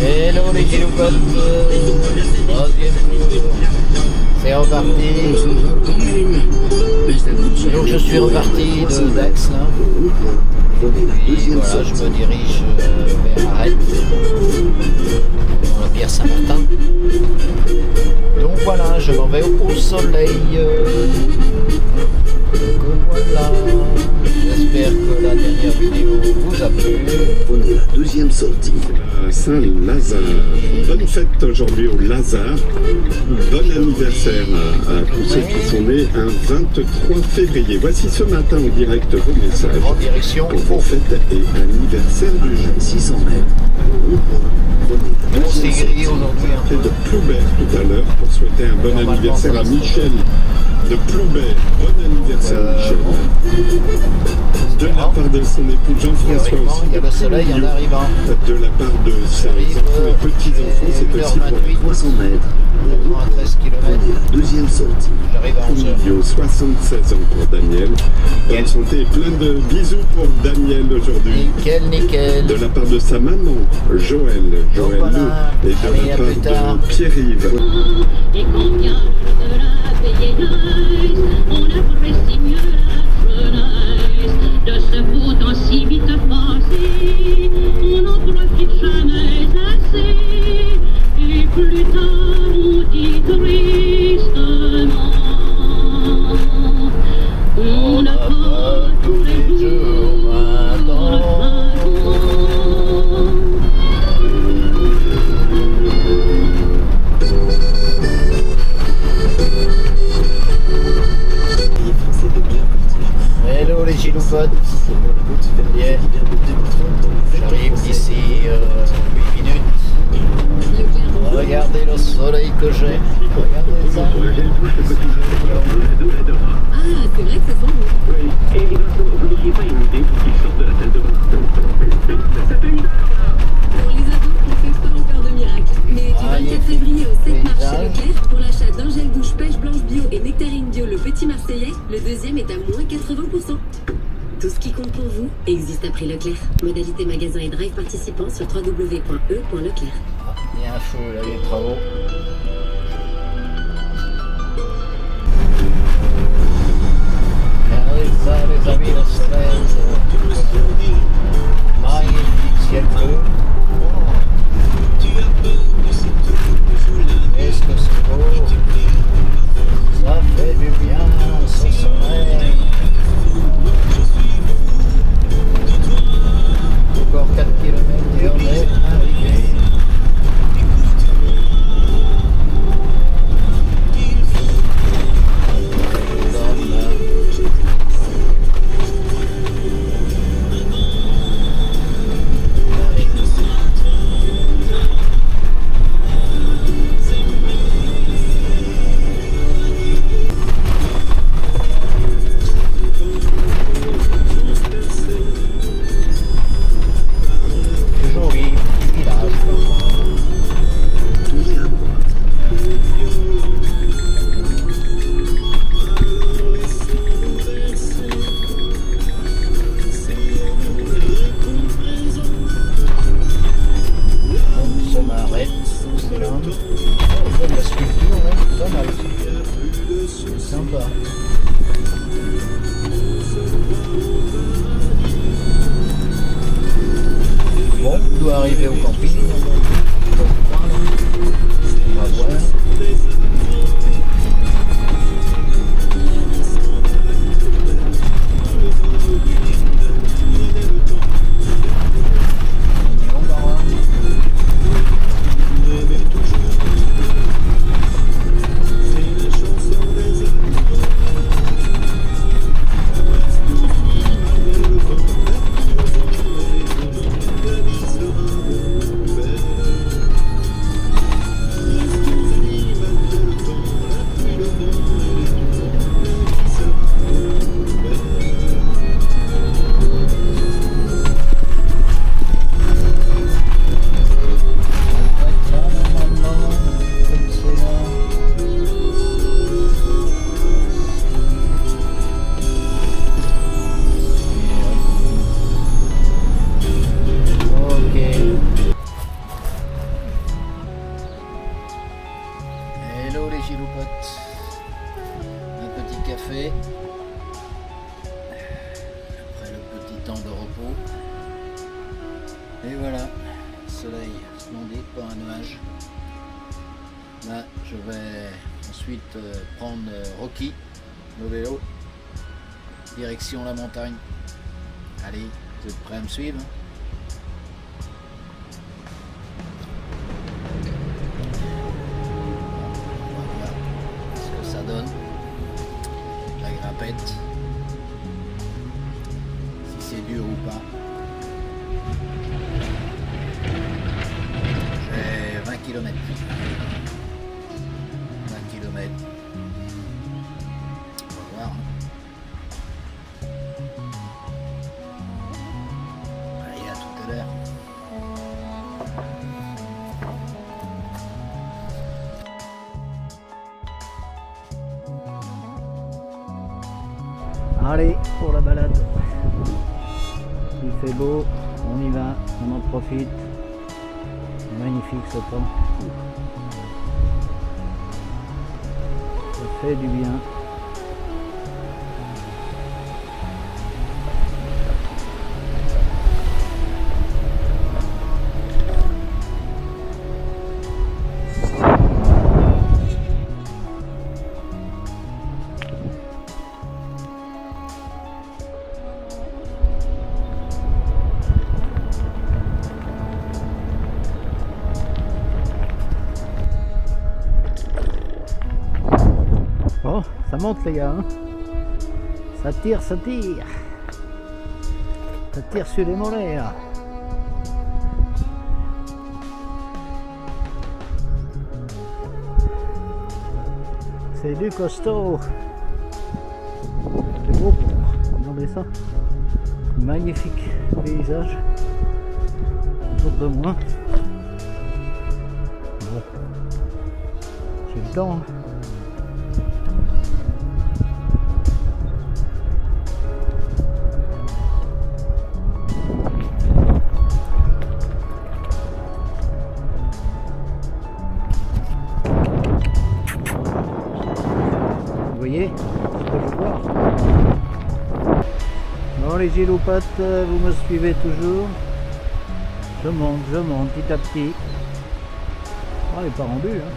Hello les Giloupotes, troisième jour, c'est reparti. Donc je suis reparti de Dax là. Et voilà, je me dirige vers Arrête, dans la bière Saint-Martin. Donc voilà, je m'en vais au soleil. Voilà. J'espère que la dernière vidéo vous a plu. Prenons la deuxième sortie. Saint-Lazare. Bonne fête aujourd'hui au Lazare. Bon anniversaire à tous ceux qui sont nés un 23 février. Voici ce matin en direct vos messages. En direction pour vos fêtes et anniversaire du jour. 600 mètres. on s'est grillé aujourd'hui un Fait peu. de Ploubert tout à l'heure pour souhaiter un bon anniversaire à Michel de Ploubert. Bon anniversaire Michel. De la part de son époux Jean-François Théoriquement, aussi. il y a le soleil en arrivant. De la part de ses enfants et petits-enfants, c'est aussi pour 300 mètres. À 13 km, Prenez la deuxième sortie. j'arrive à 11h. Idiot, 76 ans pour Daniel. Bonne santé et plein de bisous pour Daniel aujourd'hui. Nickel. De la part de sa maman, Joël voilà. Lou, et de Allez, la à plus part tard. de Pierre-Yves. Et quand vient l'heure de la vieillesse, on apprécie mieux la jeunesse. De ce beau temps si vite passé, on n'en profite jamais assez. Et plus tard on dit tristement, on n'a pas tous les jours maintenant. Hello les Giloupotes. Bien. J'arrive d'ici 8 minutes. Regardez le soleil que j'ai. Regardez ça. Ah, c'est vrai que ça sent bon. Oui, et vous n'auriez pas une idée pour qu'ils sortent de la tête de votre... Ça fait une heure. Pour les ados, on fait pas encore de miracle. Mais du 24 février au 7 mars chez Leclerc, pour l'achat d'un gel douche pêche blanche bio et nectarine bio le petit marseillais, le deuxième est à moins 80%. Tout ce qui compte pour vous existe à prix Leclerc. Modalité magasin et drive participant sur www.e.leclerc. Il y a un feu là, les travaux. Regardez ça les amis, le soleil. Magnifique ciel bleu. Est-ce que c'est beau? Ça fait du bien ce soleil. Encore 4 km et on est arrivé. Arrivé au camping, on va voir. giloupotes. Un petit café. Après le petit temps de repos. Et voilà, soleil splendide, pas un nuage. Là, je vais ensuite prendre Rocky, le vélo, direction la montagne. Allez, vous êtes prêts à me suivre? Voilà ce que ça donne, la grimpette, si c'est dur ou pas. J'ai 20 km. 20 km. On va voir. Allez, à tout à l'heure. Allez, pour la balade. Il fait beau, on y va, on en profite. Magnifique ce temps. Ça fait du bien. Oh, ça monte les gars, hein. Ça tire, ça tire. Ça tire sur les mollets là. C'est du costaud. C'est beau, regardez ça. Magnifique paysage autour de moi. Bon, j'ai le temps, hein. Vous voyez ce que je vois. Bon les giloupotes, vous me suivez toujours. Je monte petit à petit. Oh, il n'est pas rendu, hein.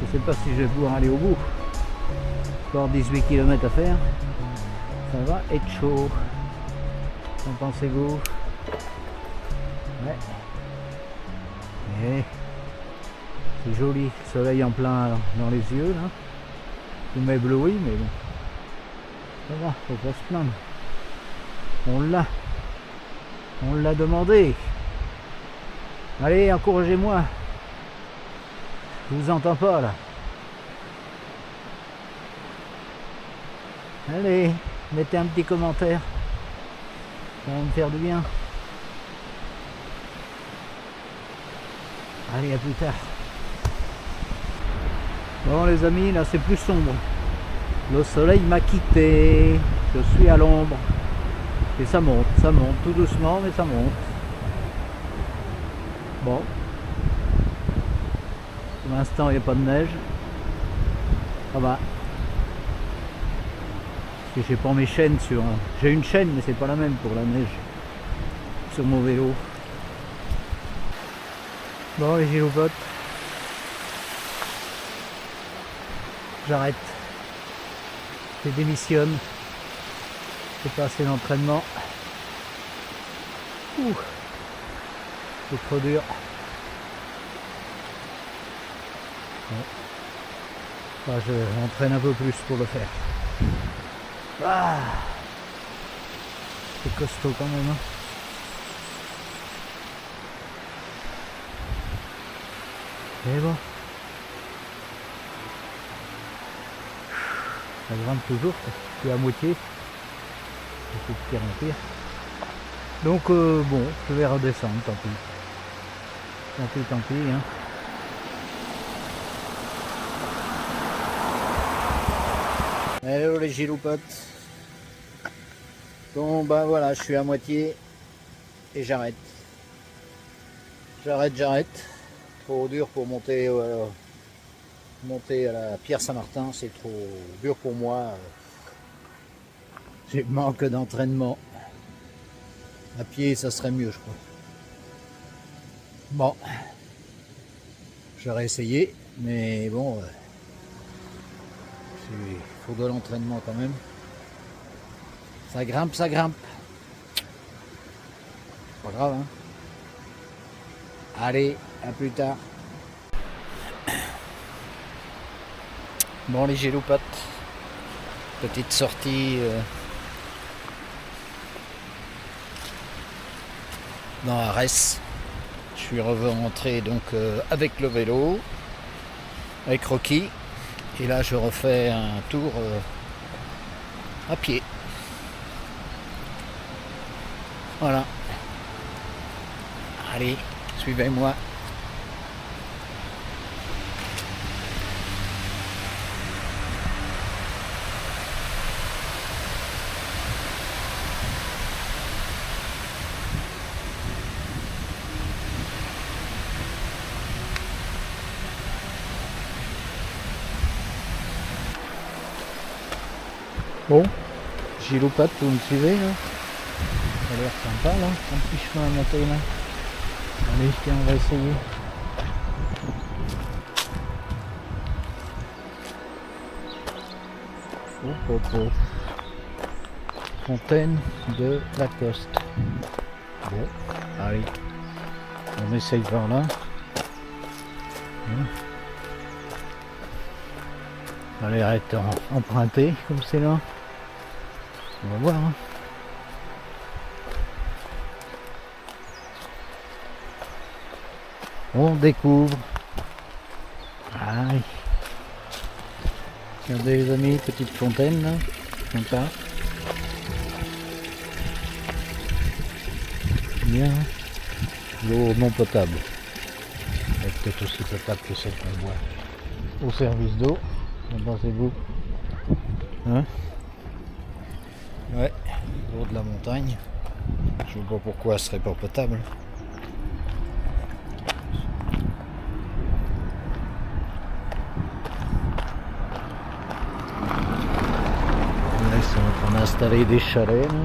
Je ne sais pas si je vais pouvoir aller au bout. Encore 18 km à faire. Ça va être chaud. Qu'en pensez-vous? Ouais. Et c'est joli, le soleil en plein dans les yeux là. Il m'éblouit, mais bon. Ça va, faut pas se plaindre. On l'a demandé. Allez, encouragez-moi. Je vous entends pas là. Allez, mettez un petit commentaire. Ça va me faire du bien. Allez, à plus tard. Bon les amis, là c'est plus sombre. Le soleil m'a quitté. Je suis à l'ombre. Et ça monte tout doucement, mais ça monte. Bon. Pour l'instant il n'y a pas de neige. Ça va. Parce que j'ai pas mes chaînes sur. J'ai une chaîne mais c'est pas la même pour la neige. Sur mon vélo. Bon les giloupotes. J'arrête. Je démissionne. C'est pas assez d'entraînement. C'est trop dur. Bon. Enfin, je m'entraîne un peu plus pour le faire. Ah, c'est costaud quand même. Hein. Mais bon. Ça grimpe toujours, je suis à moitié. C'est de pire en pire. Donc bon, je vais redescendre, tant pis. Tant pis, hein. Hello les giloupotes. Bon bah voilà, je suis à moitié et j'arrête. J'arrête. Trop dur pour monter Monter à la Pierre Saint-Martin, c'est trop dur pour moi. J'ai manque d'entraînement. À pied, ça serait mieux, je crois. Bon, j'aurais essayé, mais bon, il faut de l'entraînement quand même. Ça grimpe, ça grimpe. Pas grave, hein. Allez, à plus tard. Bon, les gélopates, petite sortie dans Arès. Je suis rentré donc avec le vélo, avec Rocky, et là je refais un tour à pied. Voilà. Allez, suivez-moi. Bon, Gilopate, vous me suivez là? Ça a l'air sympa là, un petit chemin à monter là. Allez, tiens, on va essayer. Oh, oh, oh. Fontaine de Lacoste. Bon, allez, on essaye par là. Ça a l'air être emprunté comme c'est là. On va voir. Hein. On découvre. Aïe. Regardez les amis, petite fontaine là. Sympa. Bien. L'eau non potable. Elle est peut-être aussi potable que celle qu'on boit au service d'eau. Qu'en pensez-vous? Hein? Ouais, l'eau de la montagne. Je vois pas pourquoi elle serait pas potable. Là, ils sont en train d'installer des chalets. Là.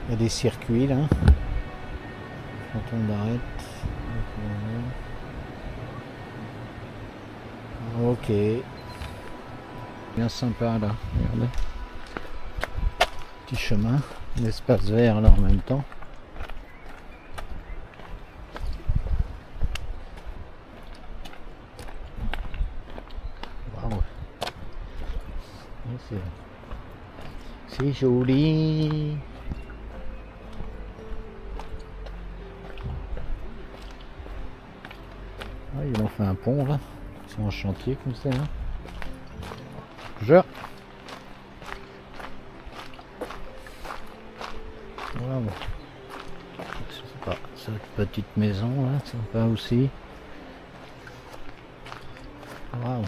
Il y a des circuits là. Quand on arrête. Ok. Bien sympa là. Regardez. Petit chemin. L'espace vert là en même temps. Waouh. C'est joli. Ah, ils ont fait un pont là, ils sont en chantier comme ça. Hein. Wow. Je sais pas, cette petite maison là, sympa aussi. Waouh.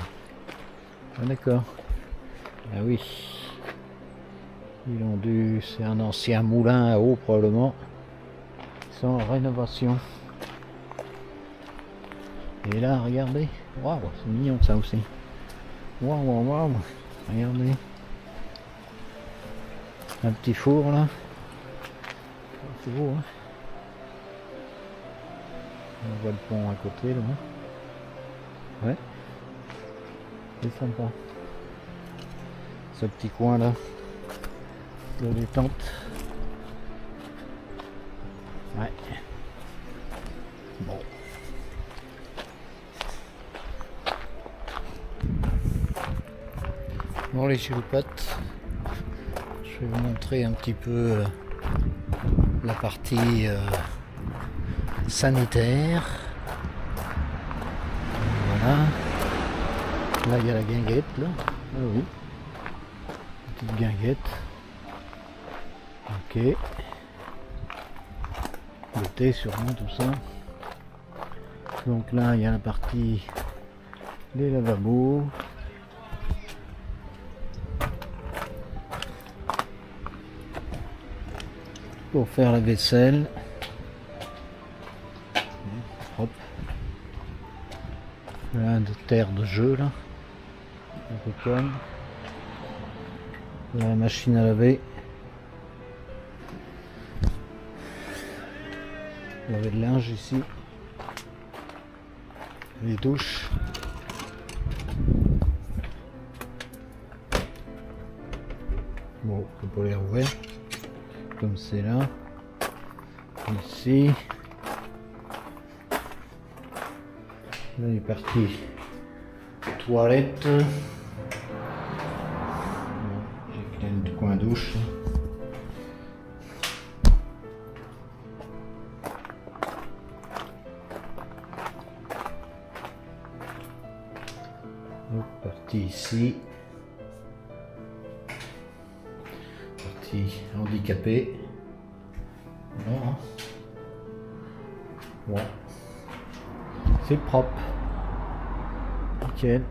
Ah, d'accord. Ah oui. Ils ont dû. C'est un ancien moulin à eau probablement. Ils sont en rénovation. Et là, regardez, waouh, c'est mignon ça aussi. Waouh, waouh, waouh, regardez. Un petit four là. C'est beau, hein. On voit le pont à côté là. Ouais. C'est sympa. Ce petit coin là. De détente. Ouais. Bon. Bon les gélopates, je vais vous montrer un petit peu la partie sanitaire. Voilà. Là il y a la guinguette là. Ah oui. Petite guinguette. Ok. Le thé sûrement tout ça. Donc là il y a la partie des lavabos. pour faire la vaisselle. Hop. Plein de terre de jeu là. Impeccable. La machine à laver. Laver le linge ici. Les douches. Bon, on peut les rouvrir. Comme c'est là. Ici. Là il est parti. Toilette. J'ai plein de coins douche. Partie ici. Partie handicapée. Voilà. Bon. C'est propre. Nickel.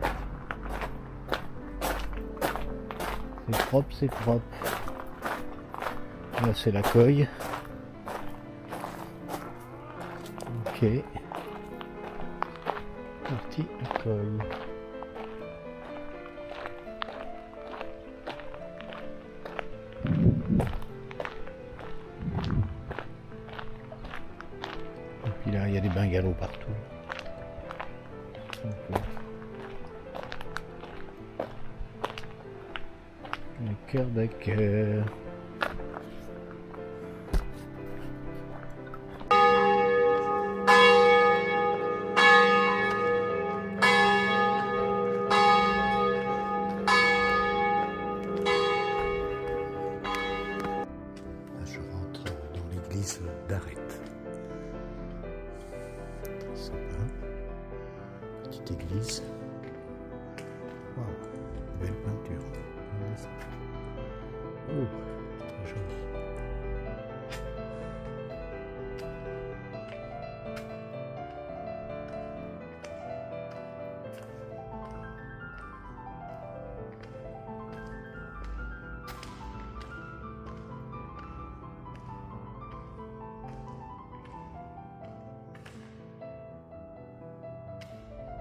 C'est propre, c'est propre. Là c'est l'accueil. Ok. Partie accueil. Et puis là il y a des bungalows partout. Okay. Le cœur d'accueil. Je rentre dans l'église d'Arrête. Sympa. Petite église. Waouh, belle peinture. Oh, très joli.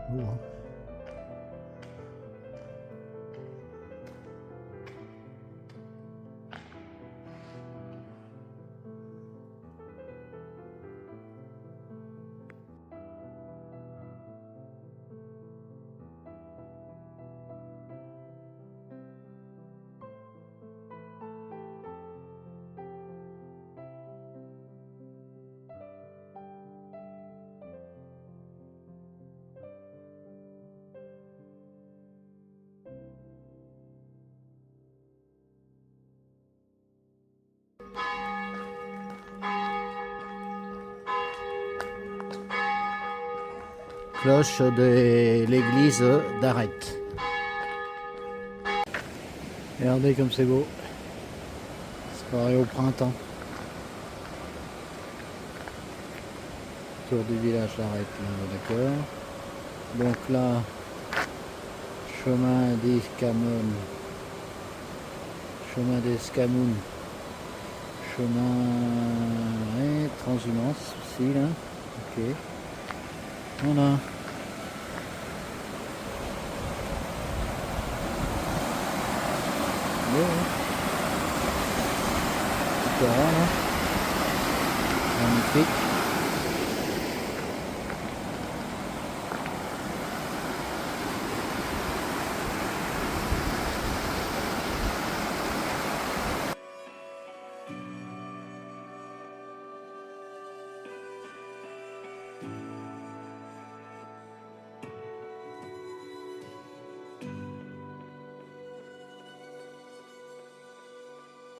Beau, hein. Cloche de l'église d'Arrête. Regardez comme c'est beau. C'est pareil au printemps. Tour du village d'Arrête, d'accord. Donc là, chemin d'Escamoun. Chemin d'Escamoun. Chemin transhumance aussi là. Ok. Voilà. Magnifique.